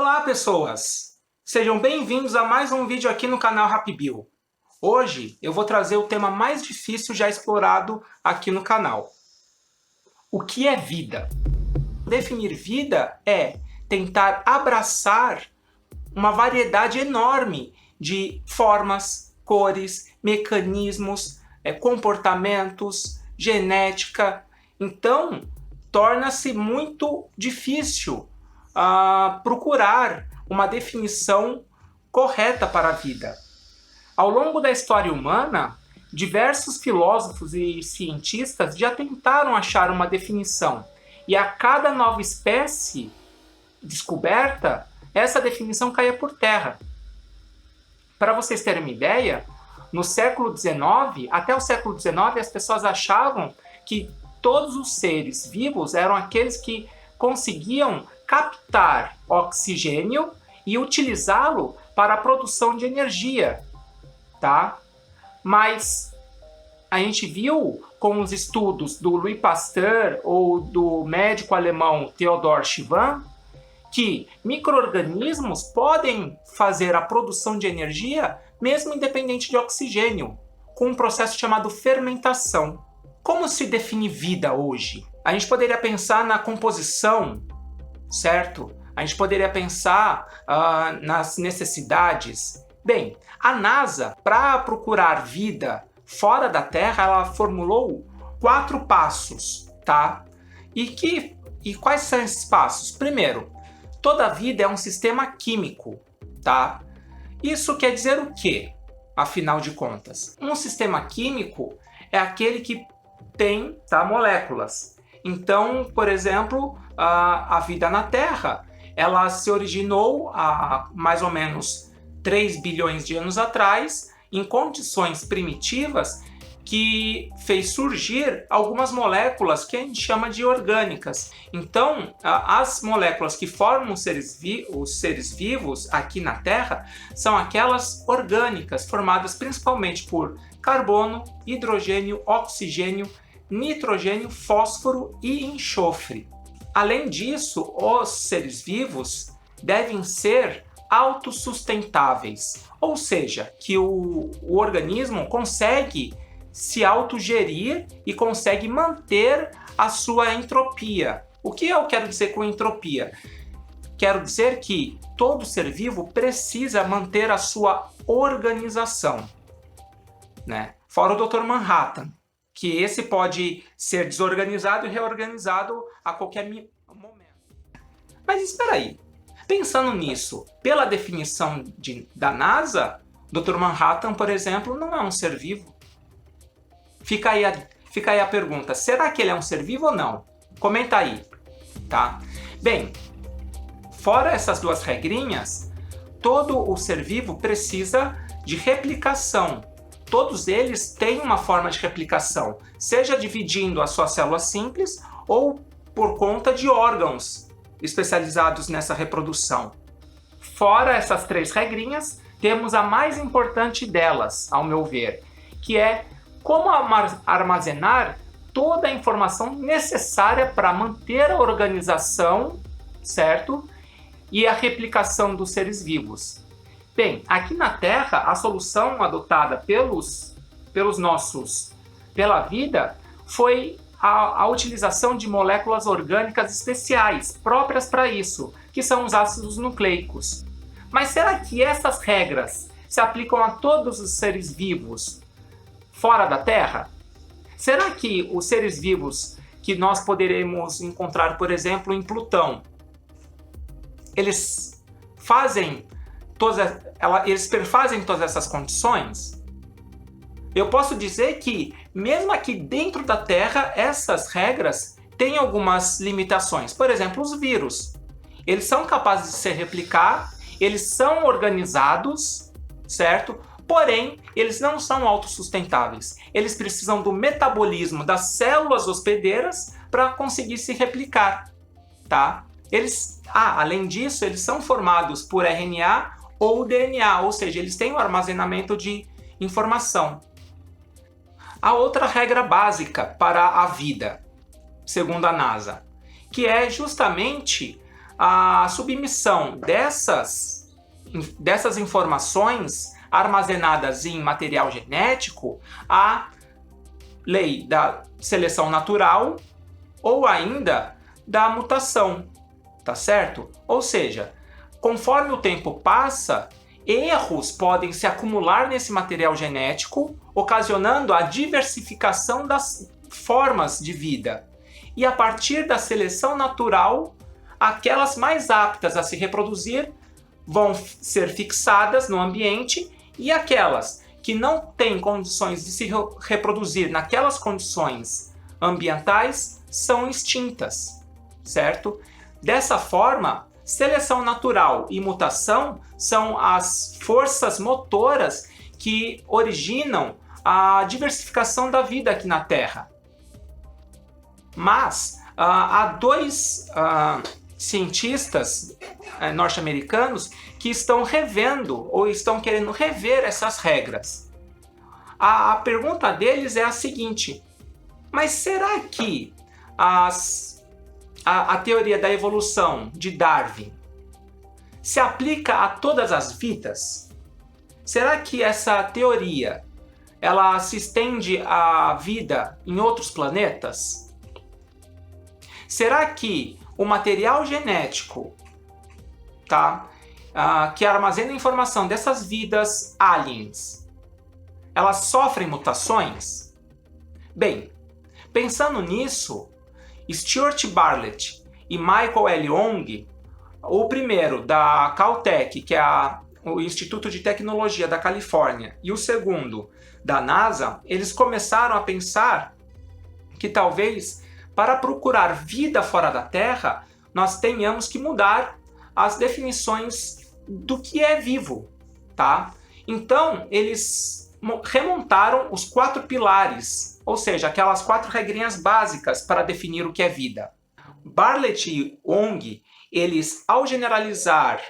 Olá, pessoas! Sejam bem-vindos a mais um vídeo aqui no canal RapBio. Hoje eu vou trazer o tema mais difícil já explorado aqui no canal. O que é vida? Definir vida é tentar abraçar uma variedade enorme de formas, cores, mecanismos, comportamentos, genética. Então, torna-se muito difícil procurar uma definição correta para a vida. Ao longo da história humana, diversos filósofos e cientistas já tentaram achar uma definição, e a cada nova espécie descoberta, essa definição caía por terra. Para vocês terem uma ideia, no século XIX, até o século XIX, as pessoas achavam que todos os seres vivos eram aqueles que conseguiam captar oxigênio e utilizá-lo para a produção de energia, tá? Mas a gente viu com os estudos do Louis Pasteur ou do médico alemão Theodor Schwann que micro-organismos podem fazer a produção de energia mesmo independente de oxigênio, com um processo chamado fermentação. Como se define vida hoje? A gente poderia pensar na composição, certo? A gente poderia pensar nas necessidades. Bem, a NASA, para procurar vida fora da Terra, ela formulou 4 passos, tá? E quais são esses passos? Primeiro, toda vida é um sistema químico, tá? Isso quer dizer o quê, afinal de contas? Um sistema químico é aquele que tem, moléculas. Então, por exemplo, a vida na Terra, ela se originou há mais ou menos 3 bilhões de anos atrás, em condições primitivas, que fez surgir algumas moléculas que a gente chama de orgânicas. Então, as moléculas que formam os seres vivos aqui na Terra são aquelas orgânicas, formadas principalmente por carbono, hidrogênio, oxigênio, nitrogênio, fósforo e enxofre. Além disso, os seres vivos devem ser autossustentáveis, ou seja, que o organismo consegue se autogerir e consegue manter a sua entropia. O que eu quero dizer com entropia? Quero dizer que todo ser vivo precisa manter a sua organização, né? Fora o Dr. Manhattan, que esse pode ser desorganizado e reorganizado a qualquer momento. Mas espera aí, pensando nisso, pela definição da NASA, Dr. Manhattan, por exemplo, não é um ser vivo. Fica aí a pergunta, será que ele é um ser vivo ou não? Comenta aí, tá? Bem, fora essas 2 regrinhas, todo o ser vivo precisa de replicação. Todos eles têm uma forma de replicação, seja dividindo as suas células simples ou por conta de órgãos especializados nessa reprodução. Fora essas 3 regrinhas, temos a mais importante delas, ao meu ver, que é como armazenar toda a informação necessária para manter a organização, certo? E a replicação dos seres vivos. Bem, aqui na Terra, a solução adotada pela vida foi a utilização de moléculas orgânicas especiais, próprias para isso, que são os ácidos nucleicos. Mas será que essas regras se aplicam a todos os seres vivos fora da Terra? Será que os seres vivos que nós poderemos encontrar, por exemplo, em Plutão, eles perfazem todas essas condições? Eu posso dizer que, mesmo aqui dentro da Terra, essas regras têm algumas limitações. Por exemplo, os vírus. Eles são capazes de se replicar, eles são organizados, certo? Porém, eles não são autossustentáveis. Eles precisam do metabolismo das células hospedeiras para conseguir se replicar, tá? Além disso, eles são formados por RNA ou DNA, ou seja, eles têm o armazenamento de informação. A outra regra básica para a vida, segundo a NASA, que é justamente a submissão dessas informações armazenadas em material genético à lei da seleção natural ou ainda da mutação, tá certo? Ou seja, conforme o tempo passa, erros podem se acumular nesse material genético, ocasionando a diversificação das formas de vida. E a partir da seleção natural, aquelas mais aptas a se reproduzir vão ser fixadas no ambiente e aquelas que não têm condições de se reproduzir naquelas condições ambientais são extintas, certo? Dessa forma, seleção natural e mutação são as forças motoras que originam a diversificação da vida aqui na Terra. Mas há dois cientistas norte-americanos que estão revendo ou estão querendo rever essas regras. A pergunta deles é a seguinte: mas será que a teoria da evolução de Darwin se aplica a todas as vidas? Será que essa teoria ela se estende à vida em outros planetas? Será que o material genético, que armazena a informação dessas vidas aliens, elas sofrem mutações? Bem, pensando nisso, Stuart Bartlett e Michael L. Ong, o primeiro da Caltech, que é o Instituto de Tecnologia da Califórnia, e o segundo da NASA, eles começaram a pensar que talvez para procurar vida fora da Terra, nós tenhamos que mudar as definições do que é vivo, tá? Então, eles remontaram os 4 pilares, ou seja, aquelas 4 regrinhas básicas para definir o que é vida. Bartlett e Ong, eles, ao generalizar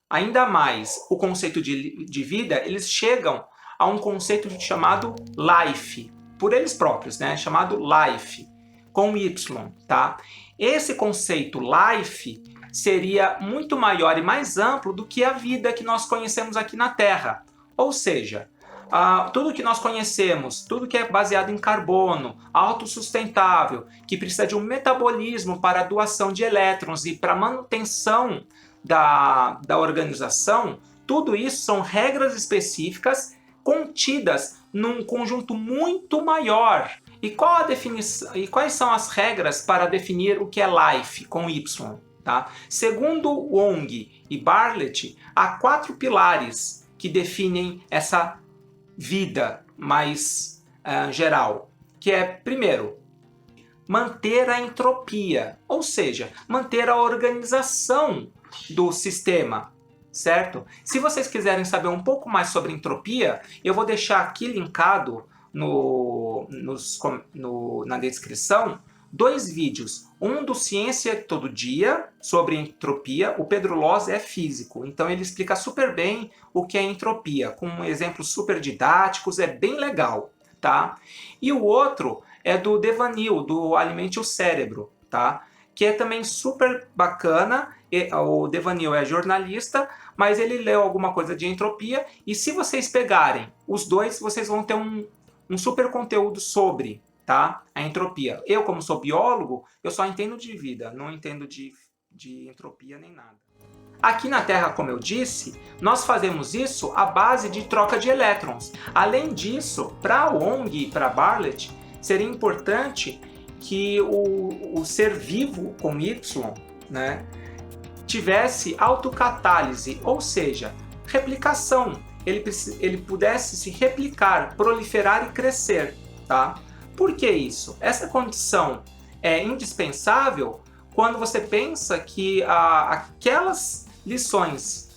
ainda mais o conceito de vida, eles chegam a um conceito chamado life, por eles próprios, né? Chamado life, com Y, tá? Esse conceito life seria muito maior e mais amplo do que a vida que nós conhecemos aqui na Terra. Ou seja, tudo que nós conhecemos, tudo que é baseado em carbono, autossustentável, que precisa de um metabolismo para a doação de elétrons e para a manutenção da organização, tudo isso são regras específicas contidas num conjunto muito maior. E qual a definição, e quais são as regras para definir o que é life, com Y? Tá? Segundo Ong e Bartlett, há 4 pilares que definem essa vida mais geral, que é, primeiro, manter a entropia, ou seja, manter a organização do sistema, certo? Se vocês quiserem saber um pouco mais sobre entropia, eu vou deixar aqui linkado na descrição 2 vídeos. Um do Ciência Todo Dia, sobre entropia. O Pedro Loz é físico, então ele explica super bem o que é entropia, com exemplos super didáticos, é bem legal, tá? E o outro é do Devanil, do Alimente o Cérebro, tá? Que é também super bacana. O Devanil é jornalista, mas ele leu alguma coisa de entropia, e se vocês pegarem os dois, vocês vão ter um super conteúdo sobre, tá, a entropia. Eu, como sou biólogo, eu só entendo de vida, não entendo de entropia nem nada. Aqui na Terra, como eu disse, nós fazemos isso à base de troca de elétrons. Além disso, para Ong e para Bartlett, seria importante que o ser vivo com Y, né, tivesse autocatálise, ou seja, replicação. Ele pudesse se replicar, proliferar e crescer, tá? Por que isso? Essa condição é indispensável quando você pensa que aquelas lições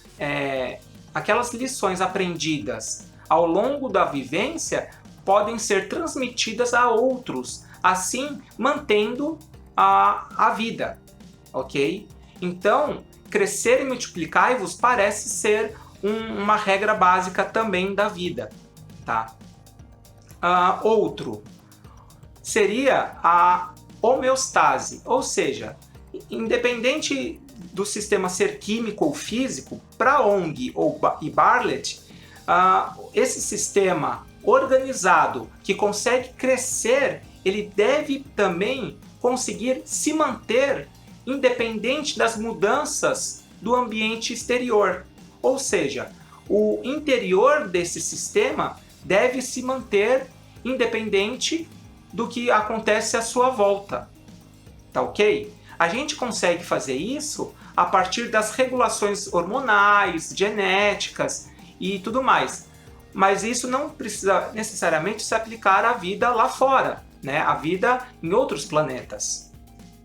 aprendidas ao longo da vivência podem ser transmitidas a outros, assim mantendo a vida, ok? Então, crescer e multiplicar-vos parece ser uma regra básica também da vida, tá? Outro seria a homeostase, ou seja, independente do sistema ser químico ou físico, para Ong e Bartlett, esse sistema organizado que consegue crescer, ele deve também conseguir se manter independente das mudanças do ambiente exterior. Ou seja, o interior desse sistema deve se manter independente do que acontece à sua volta. Tá ok? A gente consegue fazer isso a partir das regulações hormonais, genéticas e tudo mais. Mas isso não precisa necessariamente se aplicar à vida lá fora, né? À vida em outros planetas.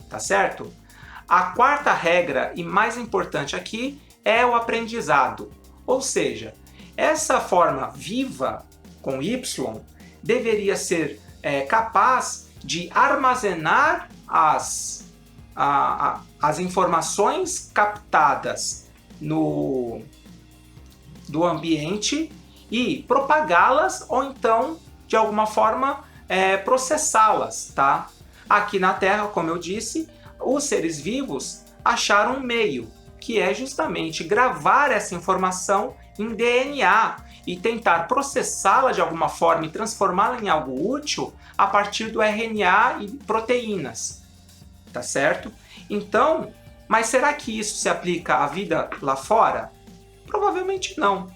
Tá certo? A quarta regra, e mais importante aqui, é o aprendizado. Ou seja, essa forma viva, com Y, deveria ser capaz de armazenar as informações captadas do ambiente e propagá-las ou então, de alguma forma, processá-las. Tá? Aqui na Terra, como eu disse, os seres vivos acharam um meio, que é justamente gravar essa informação em DNA e tentar processá-la de alguma forma e transformá-la em algo útil a partir do RNA e proteínas. Tá certo? Então, mas será que isso se aplica à vida lá fora? Provavelmente não,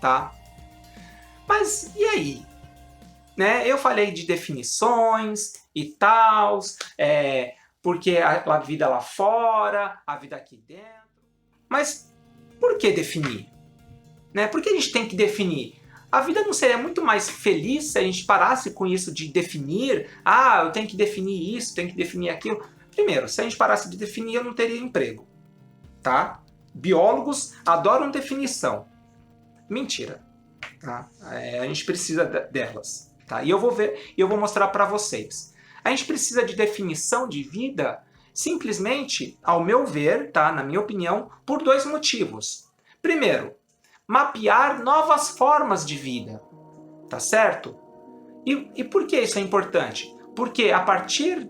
tá? Mas e aí? Né? Eu falei de definições e tal, porque a vida lá fora, a vida aqui dentro. Mas por que definir? Né? Por que a gente tem que definir? A vida não seria muito mais feliz se a gente parasse com isso de definir? Eu tenho que definir isso, tenho que definir aquilo. Primeiro, se a gente parasse de definir, eu não teria emprego. Tá? Biólogos adoram definição. Mentira. Tá? A gente precisa delas. Tá? E eu vou mostrar para vocês. A gente precisa de definição de vida simplesmente, ao meu ver, tá? Na minha opinião, por dois motivos. Primeiro, mapear novas formas de vida. Tá certo? E por que isso é importante? Porque a partir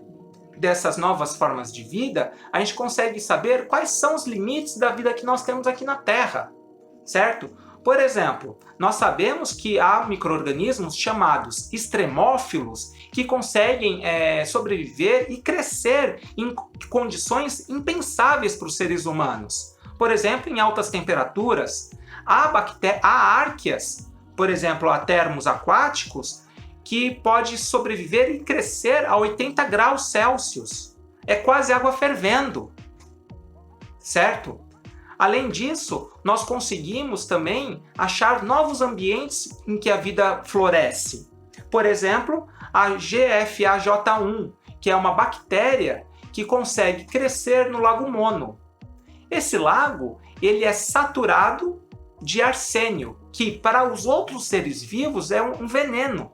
dessas novas formas de vida, a gente consegue saber quais são os limites da vida que nós temos aqui na Terra. Certo? Por exemplo, nós sabemos que há micro-organismos chamados extremófilos que conseguem sobreviver e crescer em condições impensáveis para os seres humanos. Por exemplo, em altas temperaturas, há árqueas, por exemplo, há termos aquáticos, que pode sobreviver e crescer a 80 graus Celsius. É quase água fervendo. Certo? Além disso, nós conseguimos também achar novos ambientes em que a vida floresce. Por exemplo, a GFAJ1, que é uma bactéria que consegue crescer no Lago Mono. Esse lago ele é saturado de arsênio, que para os outros seres vivos é um veneno.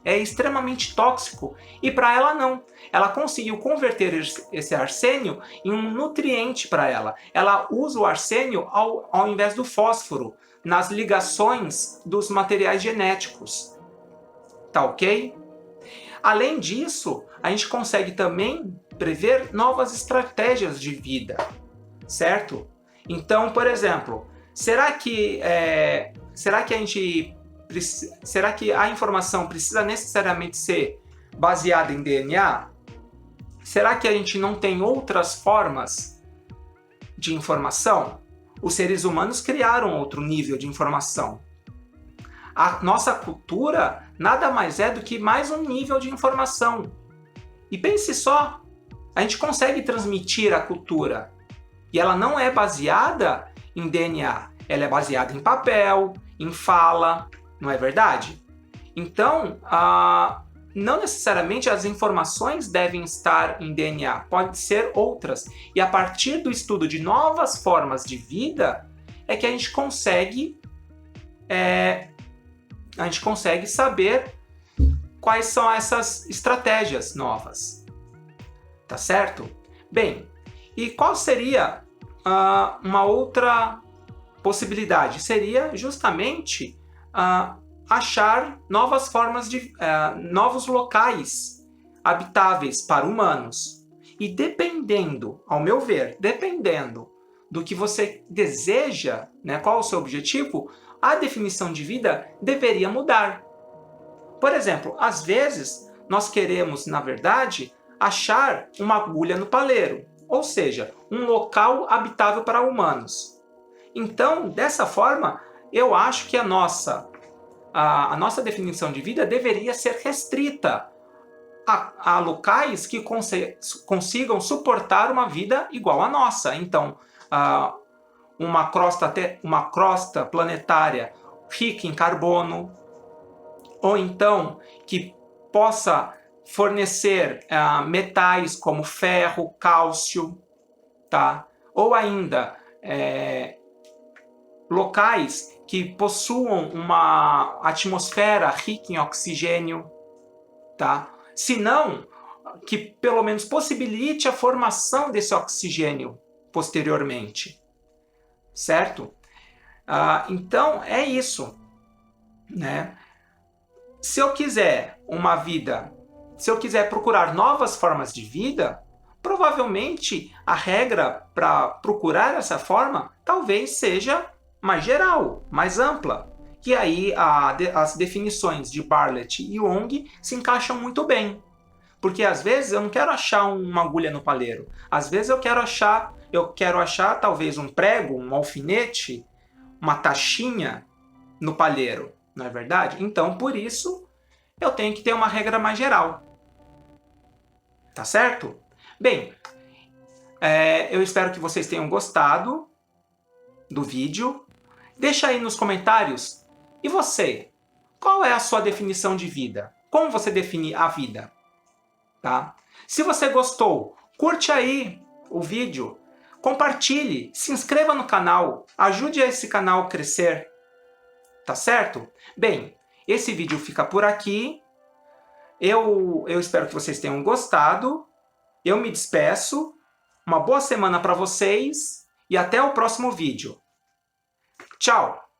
É extremamente tóxico. E para ela não. Ela conseguiu converter esse arsênio em um nutriente para ela. Ela usa o arsênio ao invés do fósforo nas ligações dos materiais genéticos. Tá ok? Além disso, a gente consegue também prever novas estratégias de vida. Certo? Então, por exemplo, será que a informação precisa necessariamente ser baseada em DNA? Será que a gente não tem outras formas de informação? Os seres humanos criaram outro nível de informação. A nossa cultura nada mais é do que mais um nível de informação. E pense só, a gente consegue transmitir a cultura. E ela não é baseada em DNA, ela é baseada em papel, em fala. Não é verdade? Então, não necessariamente as informações devem estar em DNA, pode ser outras. E a partir do estudo de novas formas de vida, é que a gente consegue saber quais são essas estratégias novas. Tá certo? Bem, e qual seria uma outra possibilidade? Seria justamente achar novas formas novos locais habitáveis para humanos. E dependendo, ao meu ver, dependendo do que você deseja, né, qual é o seu objetivo, a definição de vida deveria mudar. Por exemplo, às vezes nós queremos, na verdade, achar uma agulha no palheiro, ou seja, um local habitável para humanos. Então, dessa forma, eu acho que a nossa definição de vida deveria ser restrita a locais que consigam suportar uma vida igual à nossa. Então, uma crosta planetária rica em carbono, ou então que possa fornecer metais como ferro, cálcio, tá? Ou ainda locais que possuam uma atmosfera rica em oxigênio, tá? Se não, que pelo menos possibilite a formação desse oxigênio posteriormente, certo? Então, é isso, né? Se eu quiser uma vida, se eu quiser procurar novas formas de vida, provavelmente a regra para procurar essa forma talvez seja mais geral, mais ampla. E aí as definições de Bartlett e Jung se encaixam muito bem. Porque às vezes eu não quero achar uma agulha no palheiro. Às vezes eu quero achar talvez um prego, um alfinete, uma tachinha no palheiro, não é verdade? Então, por isso, eu tenho que ter uma regra mais geral. Tá certo? Bem, eu espero que vocês tenham gostado do vídeo. Deixa aí nos comentários. E você? Qual é a sua definição de vida? Como você define a vida? Tá? Se você gostou, curte aí o vídeo, compartilhe, se inscreva no canal, ajude esse canal a crescer. Tá certo? Bem, esse vídeo fica por aqui. Eu espero que vocês tenham gostado. Eu me despeço. Uma boa semana para vocês e até o próximo vídeo. Tchau!